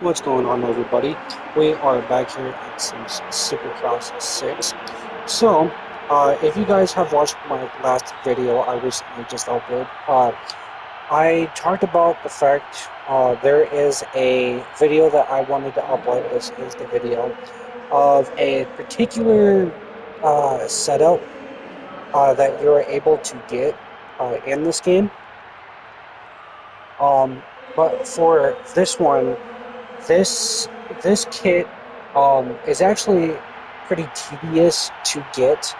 What's going on, everybody? We are back here at some Supercross 6. So, if you guys have watched my last video I recently just uploaded, I talked about the fact there is a video that I wanted to upload. This is the video of a particular setup that you're able to get in this game. But for this one, This this kit is actually pretty tedious to get,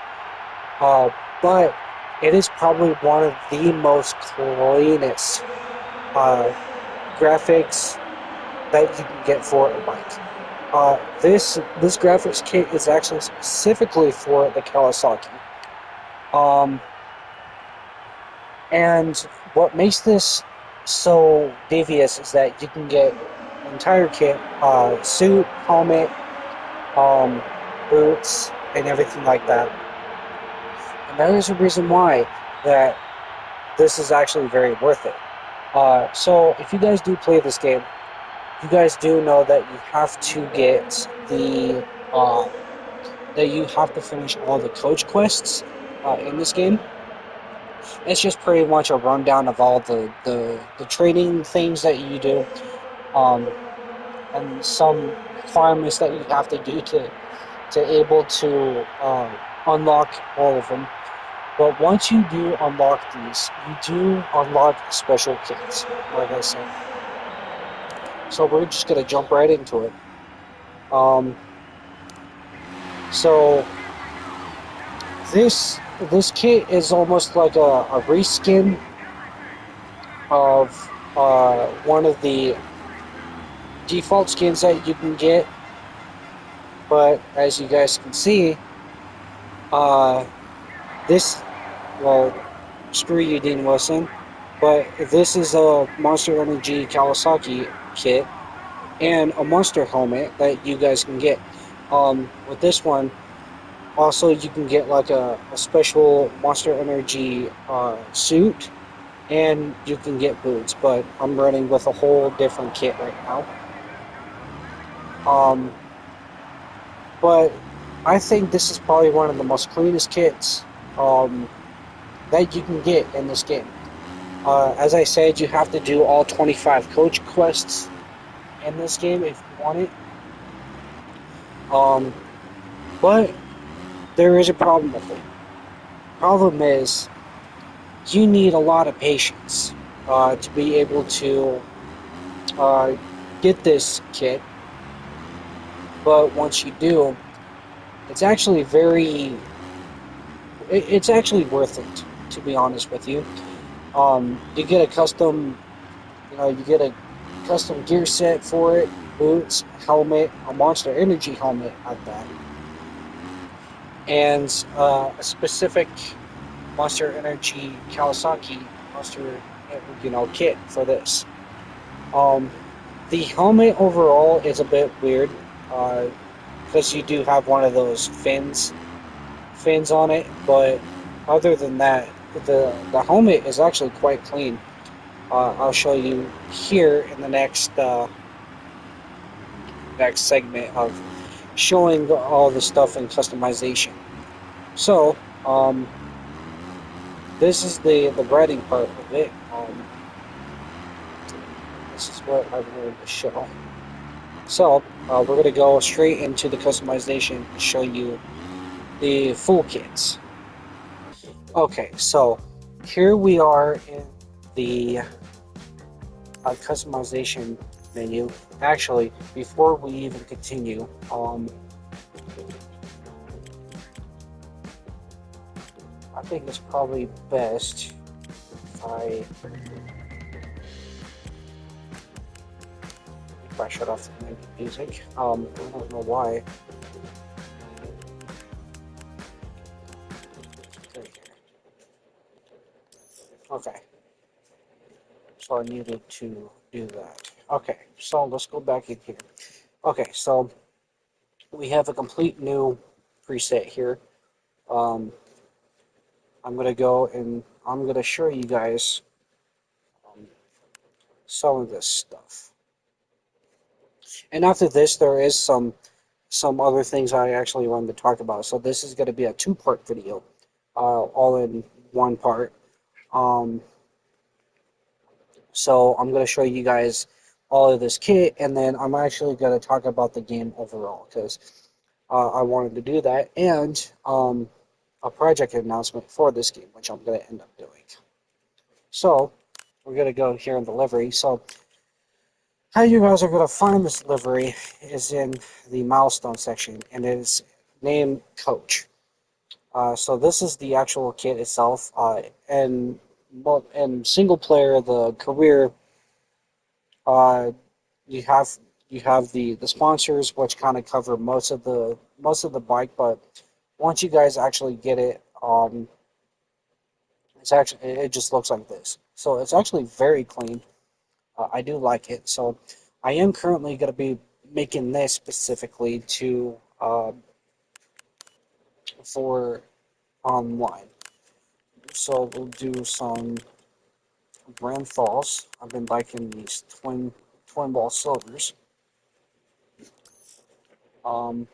uh, but it is probably one of the most cleanest uh, graphics that you can get for a bike. This graphics kit is actually specifically for the Kawasaki, um, and what makes this so devious is that you can get an entire kit, suit, helmet, um, boots, and everything like that. And there is a reason why that this is actually very worth it. So if you guys do play this game, you guys do know that you have to get that you have to finish all the coach quests in this game. It's just pretty much a rundown of all the training things that you do, um, and some requirements that you have to do to able to unlock all of them. But once you do unlock these, you do unlock special kits, like I said. So we're just gonna jump right into it. Um, so this kit is almost like a reskin of one of the default skins that you can get. But as you guys can see, uh, this well, screw you, Dean Wilson. But this is a Monster Energy Kawasaki kit and a monster helmet that you guys can get. With this one, also you can get like a special Monster Energy suit, and you can get boots. But I'm running with a whole different kit right now. Um, but I think this is probably one of the most cleanest kits that you can get in this game. As I said, you have to do all 25 coach quests in this game if you want it. Um, but there is a problem with it. Problem is, you need a lot of patience to be able to uh, get this kit. But once you do, it's actually it's actually worth it. To be honest with you, you get a custom, you get a custom gear set for it, boots, helmet, a Monster Energy helmet at that, and a specific Monster Energy Kawasaki Monster, kit for this. Um, the helmet overall is a bit weird, because you do have one of those fins on it, but other than that, the helmet is actually quite clean. I'll show you here in the next segment of showing all the stuff in customization. So, this is the writing part of it. This is what I wanted to show. So, we're going to go straight into the customization and show you the full kits. Okay, so here we are in the customization menu. Actually, before we even continue, I think it's probably best if I shut off the music. I don't know why. Okay, so I needed to do that. Okay, so let's go back in here. Okay, so we have a complete new preset here. Um, I'm gonna go and I'm gonna show you guys um, some of this stuff. And after this, there is some other things I actually wanted to talk about. So this is going to be a two-part video, all in one part. Um, so I'm going to show you guys all of this kit, and then I'm actually going to talk about the game overall because I wanted to do that, and a project announcement for this game, which I'm going to end up doing. So we're going to go here in the livery. So how you guys are going to find this livery is in the milestone section, and it is named Coach. So this is the actual kit itself, and single player, the career, uh, you have the sponsors, which kind of cover most of the bike, but once you guys actually get it, it just looks like this. So it's actually very clean. I do like it. So I am currently going to be making this specifically to for online. So we'll do some brand falls. I've been liking these twin ball silvers. Um,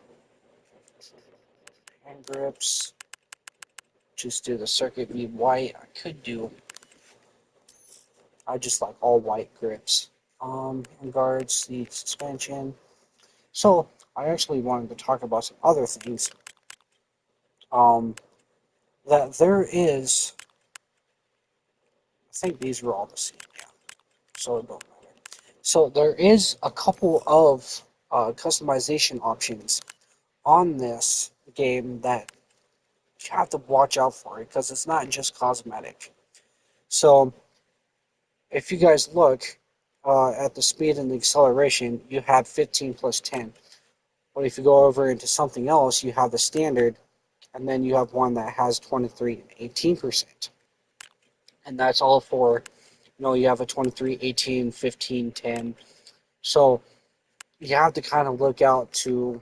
Hand grips. Just do the circuit bead white. I just like all white grips. And guards, the suspension. So I actually wanted to talk about some other things. Um, that there is, I think these were all the same, yeah. So it don't matter. So there is a couple of customization options on this game that you have to watch out for it because it's not just cosmetic. So if you guys look at the speed and the acceleration, you have 15 plus 10. But if you go over into something else, you have the standard, and then you have one that has 23 and 18%. And that's all for, you have a 23, 18, 15, 10. So you have to kind of look out to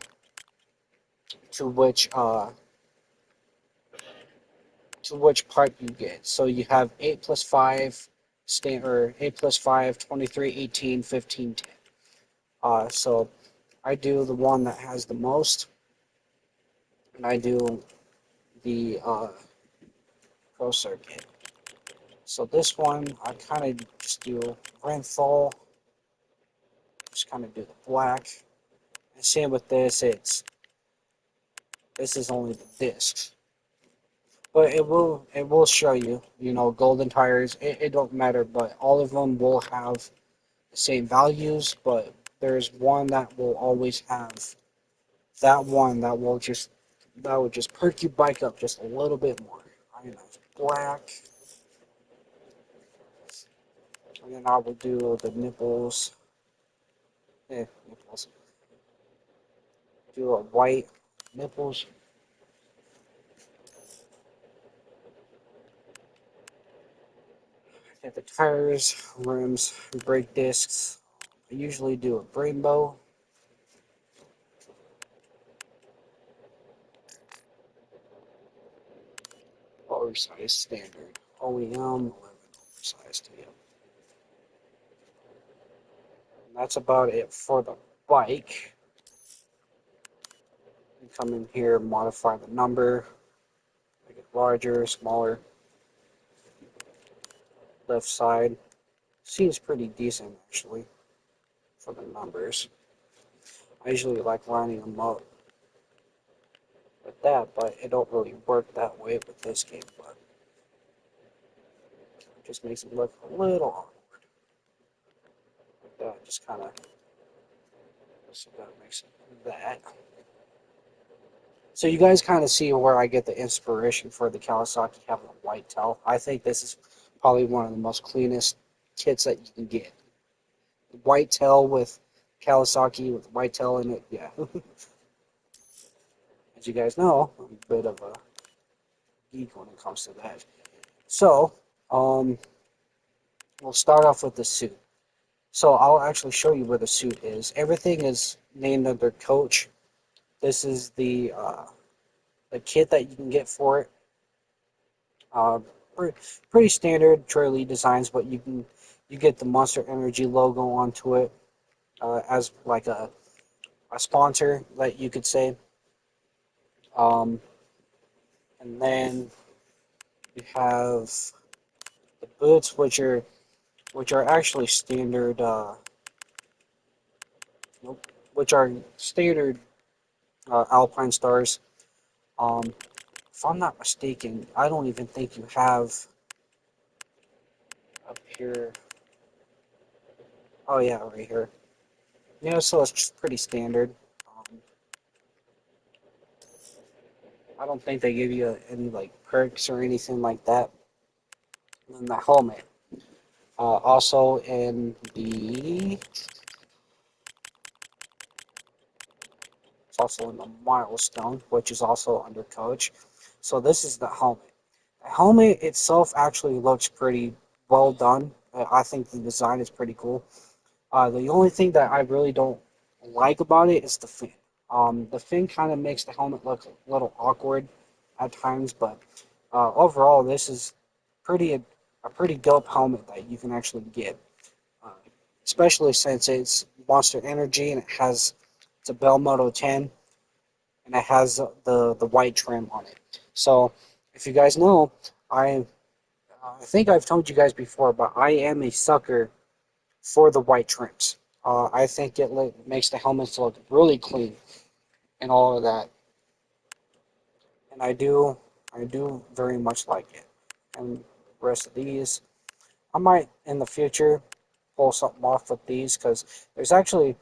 which uh, to which part you get. So you have 8 plus 5, or 8 plus 5, 23, 18, 15, 10. So I do the one that has the most, and I do the Pro Circuit. So this one, I kind of just do Renthal, just kind of do the black. And same with this, this is only the discs. But it will show you, golden tires, it don't matter, but all of them will have the same values, but there's one that will always have that one that would just perk your bike up just a little bit more. I know, black, and then I will do the nipples, nipples, do a white nipples, get the tires, rims, brake discs. I usually do a rainbow, oversized standard, OEM 11 oversized. Yeah. And that's about it for the bike. You come in here, modify the number, make it larger, smaller, left side. Seems pretty decent actually for the numbers. I usually like lining them up with that, but it don't really work that way with this game, but it just makes it look a little awkward. Like that, just kind of, so that makes it that. So you guys kind of see where I get the inspiration for the Kawasaki having a white tail. I think this is probably one of the most cleanest kits that you can get. White tail with Kawasaki with white tail in it, yeah. As you guys know, I'm a bit of a geek when it comes to that. So, um, we'll start off with the suit. So I'll actually show you where the suit is. Everything is named under Coach. This is the kit that you can get for it. Uh, pretty standard Troy Lee designs, but you get the Monster Energy logo onto it. as like a sponsor that you could say. Um, and then you have the boots, which are actually standard, which are standard Alpine Stars. Um, if I'm not mistaken, I don't even think you have up here. Oh yeah, right here. Yeah, so it's just pretty standard. Um, I don't think they give you any like perks or anything like that. And then the helmet. Also in the it's also in the milestone, which is also under coach. So this is the helmet. The helmet itself actually looks pretty well done. I think the design is pretty cool. The only thing that I really don't like about it is the fin. The fin kind of makes the helmet look a little awkward at times, but overall, this is a pretty dope helmet that you can actually get, uh, especially since it's Monster Energy and it's a Bell Moto 10 and it has the white trim on it. So, if you guys know, I think I've told you guys before, but I am a sucker for the white trims. I think it makes the helmets look really clean and all of that, and I do very much like it. And the rest of these, I might in the future pull something off with these because there's actually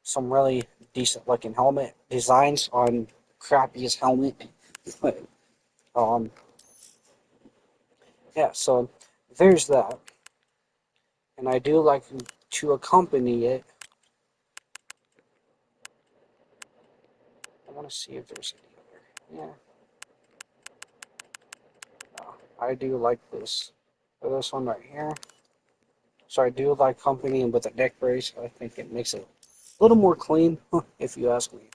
some really decent looking helmet designs on crappiest helmet. But um, yeah, so there's that, and I do like to accompany it. I want to see if there's any other. Yeah, I do like this. This one right here. So I do like accompanying with a neck brace. I think it makes it a little more clean, if you ask me.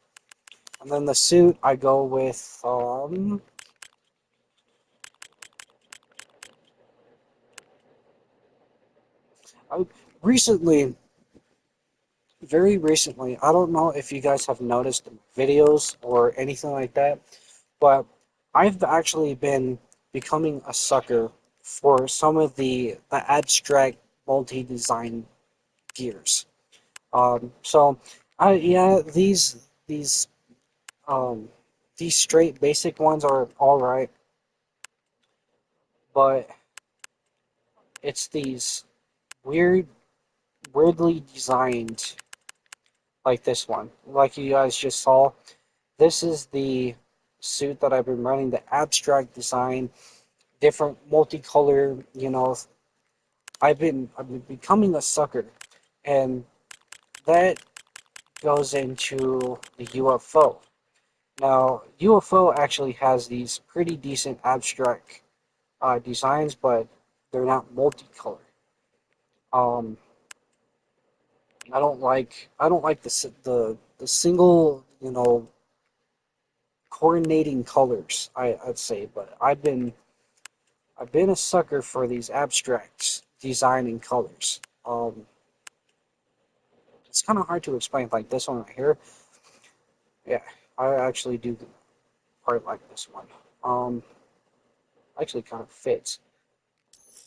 And then the suit, I go with I recently, very recently. I don't know if you guys have noticed videos or anything like that, but I've actually been becoming a sucker for some of the abstract multi-design gears. So I yeah um these straight basic ones are all right, but it's these weird weirdly designed like this one. Like you guys just saw, this is the suit that I've been running, the abstract design, different multicolor, I've been becoming a sucker, and that goes into the UFO. Now, UFO actually has these pretty decent abstract designs, but they're not multicolor. Um, I don't like the single coordinating colors. I'd say, but I've been a sucker for these abstracts designing colors. It's kind of hard to explain. Like this one right here, yeah, I actually do quite like this one. Actually, kind of fits,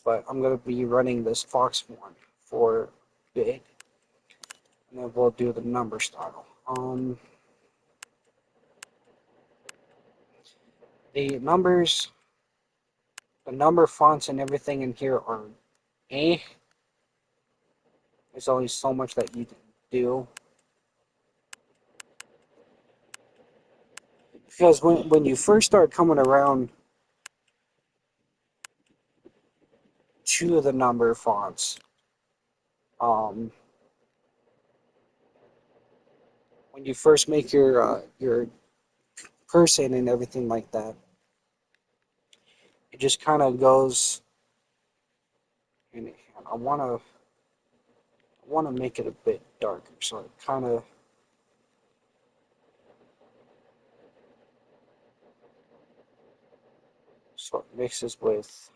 but I'm gonna be running this Fox one for a bit, and then we'll do the number style. The numbers, the number fonts and everything in here are eh. There's only so much that you can do. Because when you first start coming around to the number fonts, um, when you first make your person and everything like that, it just kind of goes. And I wanna make it a bit darker, so it kind of so it mixes with.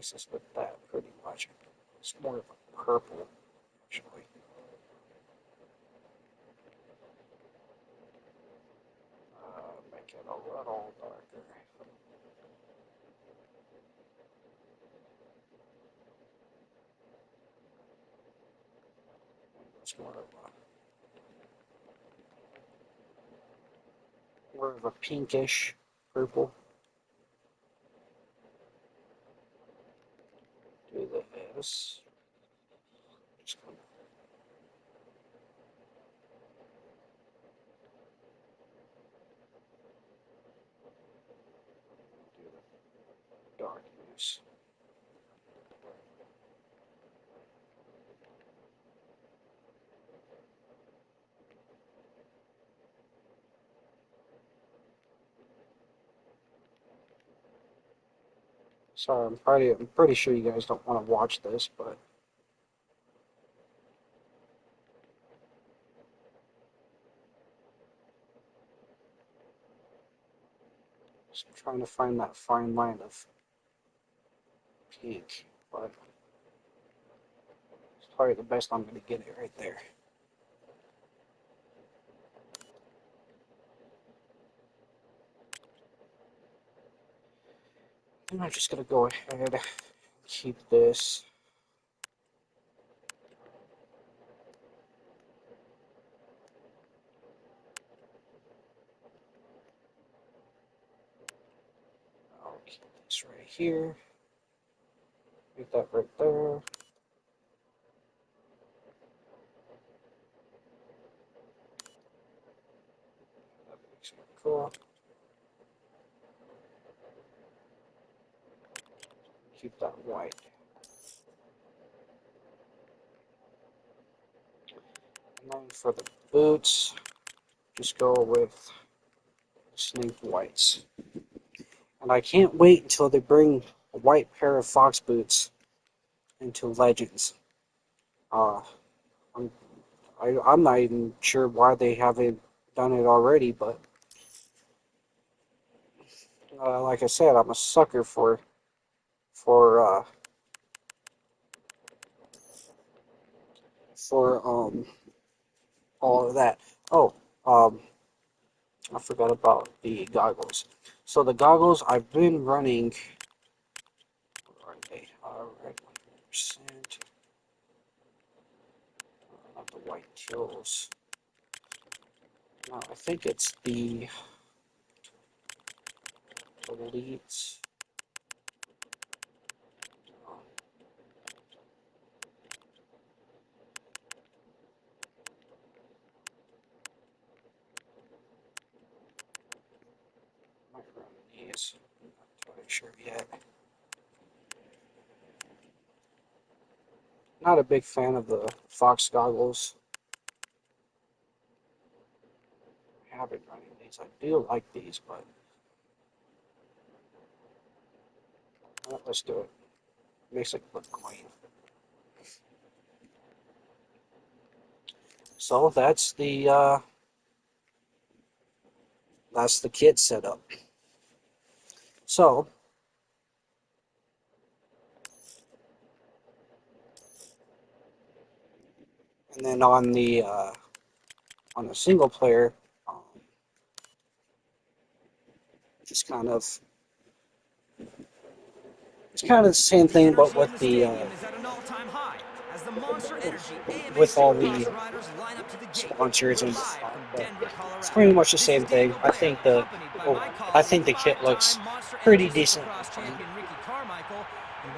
mixes with that pretty much. It's more of a purple, actually. Make it a little darker. It's more of a pinkish purple. Do this. Just gonna do the darkness. Sorry, I'm pretty sure you guys don't want to watch this, but just trying to find that fine line of pink, but it's probably the best I'm going to get it right there. And I'm just going to go ahead and keep this. I'll keep this right here. Make that right there. That makes it cool. Keep that white. And then for the boots, just go with snake whites. And I can't wait until they bring a white pair of fox boots into Legends. Uh, I'm I'm not even sure why they haven't done it already, but like I said, I'm a sucker for for all of that. Oh, I forgot about the goggles. So the goggles I've been running. What are they? Right, 100%. Not the white kills. No, I think it's the elites. Oh, might run these. Not quite sure yet. Not a big fan of the Fox goggles. I have been running these. I do like these, but let's do it. Makes it look clean. So that's the kit setup. So and then on the single player, just kind of it's kind of the same thing, but with the with all the sponsors and whatnot. But it's pretty much the same thing. I think the kit looks pretty decent. And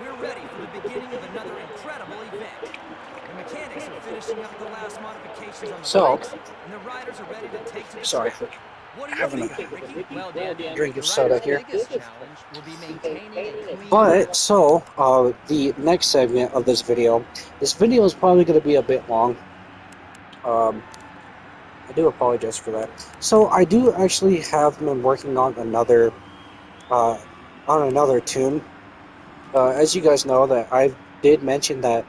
we're ready for the beginning of another incredible event. The mechanics are finishing up the last modifications on the bikes, and the riders are ready to take to the track. What do you think, Ricky? Well, Dan, Drink the of soda riders' here. biggest challenge will be maintaining a clean... But so the next segment of this video is probably going to be a bit long. I do apologize for that. So I do actually have been working on another tune. As you guys know, that I did mention that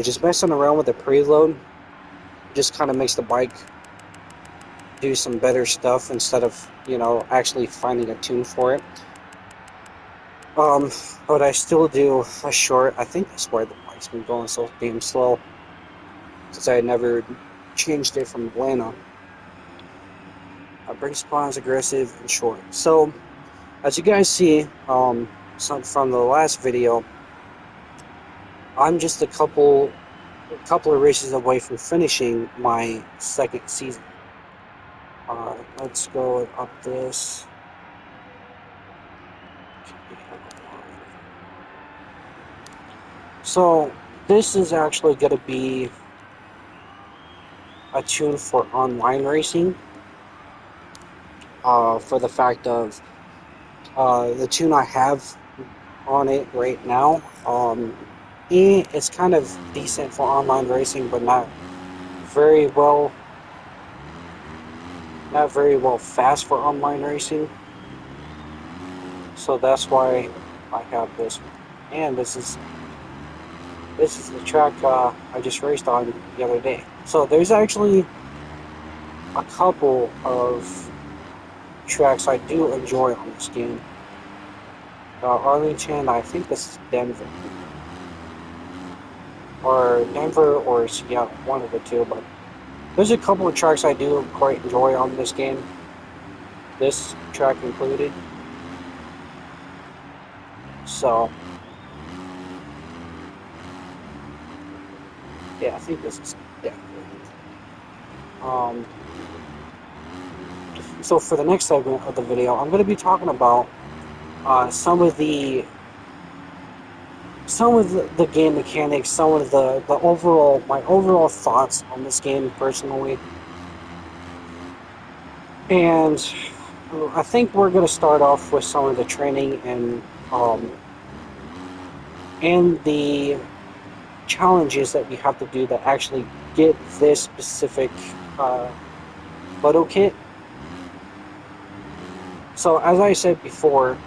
just messing around with the preload just kind of makes the bike do some better stuff instead of actually finding a tune for it. Um, but I still do a short. I think that's why the bike's been going so damn slow, since I never changed it from Atlanta. Brake spawns aggressive and short. So as you guys see, from the last video, I'm just a couple of races away from finishing my second season. Let's go up this. So this is actually going to be a tune for online racing. For the fact of the tune I have on it right now, it's kind of decent for online racing, but very well, not very well fast for online racing. So that's why I have this one. And this is the track I just raced on the other day. So there's actually a couple of tracks I do enjoy on this game. Arlington, I think this is Denver. Or Denver or Seattle, one of the two, but there's a couple of tracks I do quite enjoy on this game. This track included. So yeah, I think this is Denver. So for the next segment of the video, I'm going to be talking about some of the game mechanics, some of the my overall thoughts on this game personally, and I think we're going to start off with some of the training and the challenges that we have to do to actually get this specific photo kit. So as I said before,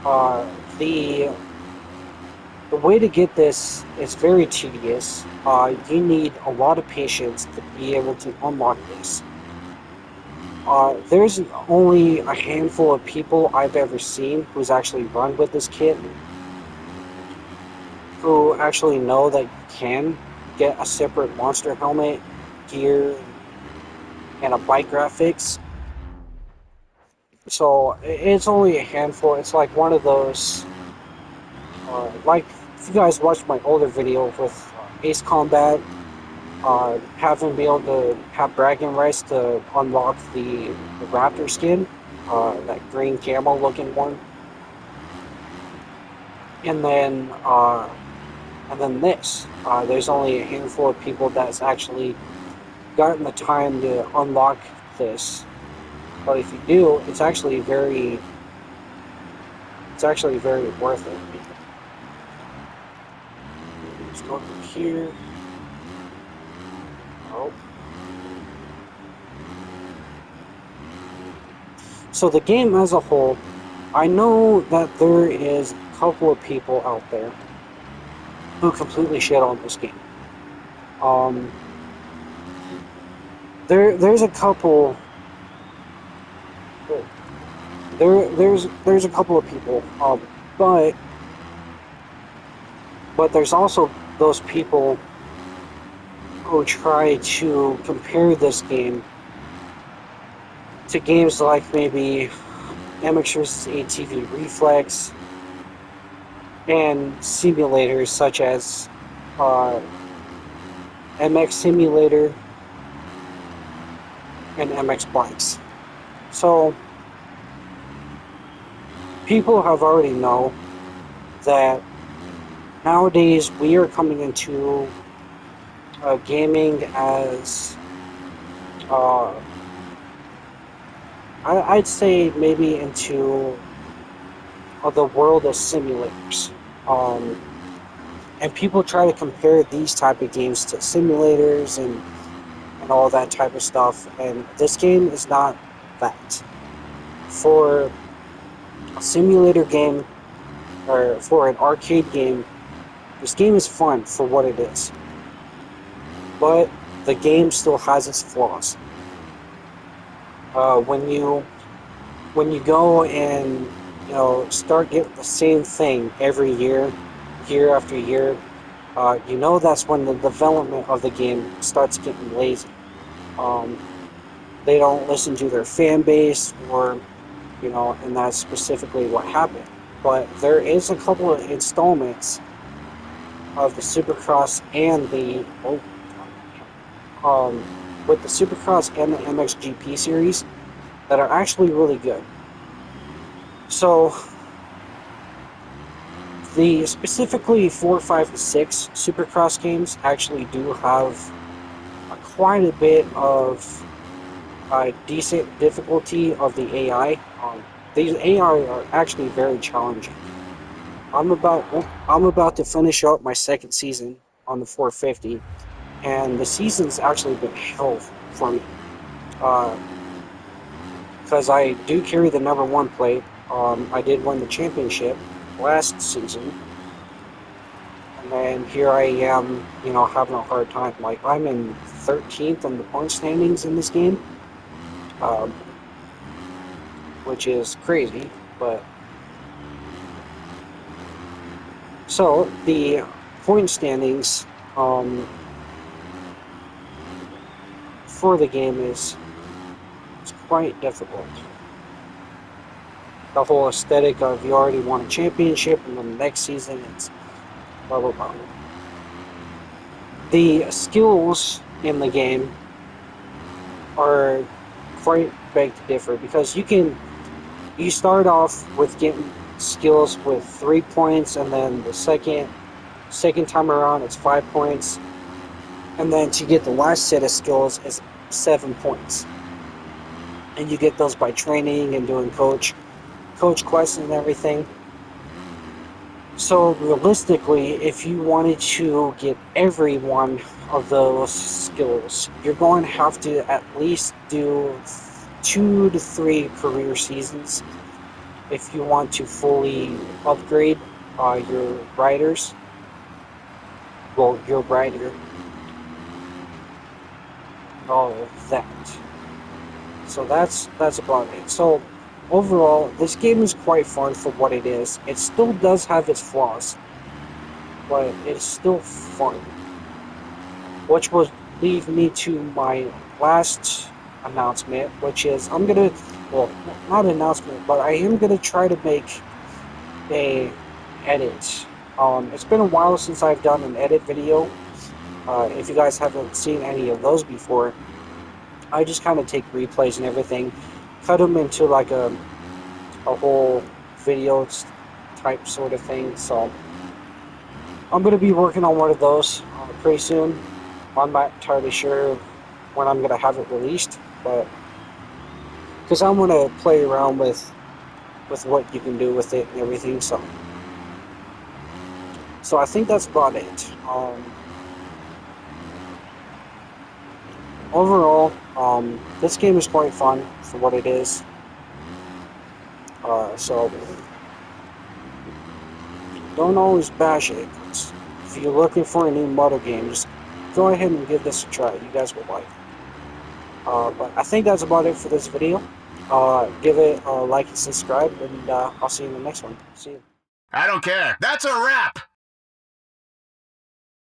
the way to get this is very tedious. You need a lot of patience to be able to unlock this. There's only a handful of people I've ever seen who's actually run with this kit, who actually know that you can get a separate monster helmet, gear, and a bike graphics. So it's only a handful. It's like one of those, like if you guys watched my older video with Ace Combat, having been able to have bragging rights to unlock the Raptor skin, that green camo looking one, and then this. There's only a handful of people that's actually gotten the time to unlock this. But if you do, it's actually very worth it. Let's go through here. Oh. So the game as a whole, I know that there is a couple of people out there who completely shit on this game. There's a couple. There's a couple of people, but there's also those people who try to compare this game to games like maybe MX vs. ATV Reflex and simulators such as MX Simulator and MX Bikes. So people have already know that nowadays we are coming into gaming as I'd say maybe into the world of simulators, and people try to compare these type of games to simulators and all that type of stuff, and this game is not that. For a simulator game, or for an arcade game, this game is fun for what it is, but the game still has its flaws. When you go and start getting the same thing every year, year after year, that's when the development of the game starts getting lazy. Um, they don't listen to their fan base, and that's specifically what happened. But there is a couple of installments of the Supercross and um, with the Supercross and the MXGP series that are actually really good. So the specifically 4, 5, and 6 Supercross games actually do have quite a bit of decent difficulty of the AI. These AI are actually very challenging. I'm about to finish up my second season on the 450, and the season's actually been hell for me. Because I do carry the number one plate. I did win the championship last season, and then here I am, having a hard time. Like, I'm in 13th in the point standings in this game, um, which is crazy. But so the point standings for the game is quite difficult. The whole aesthetic of you already won a championship, and then the next season it's blah blah blah. The skills in the game are quite big to differ because you start off with getting skills with 3 points, and then the second time around it's 5 points, and then to get the last set of skills is 7 points, and you get those by training and doing coach quests and everything. So realistically, if you wanted to get every one of those skills, you're going to have to at least do 2 to 3 career seasons if you want to fully upgrade your riders. Well, your rider, all of that. So that's about it. So overall, this game is quite fun for what it is. It still does have its flaws, but it's still fun. Which will lead me to my last announcement, which is well, not announcement, but I am gonna try to make a edit. It's been a while since I've done an edit video. If you guys haven't seen any of those before, I just kind of take replays and everything, cut them into like a whole video type sort of thing. So I'm gonna be working on one of those pretty soon. I'm not entirely sure when I'm gonna have it released, but because I'm gonna play around with what you can do with it and everything. So I think that's about it. Overall, this game is quite fun for what it is. So don't always bash it. If you're looking for a new moto game, just go ahead and give this a try. You guys will like it. But I think that's about it for this video. Give it a like and subscribe, and I'll see you in the next one. See you. I don't care. That's a wrap!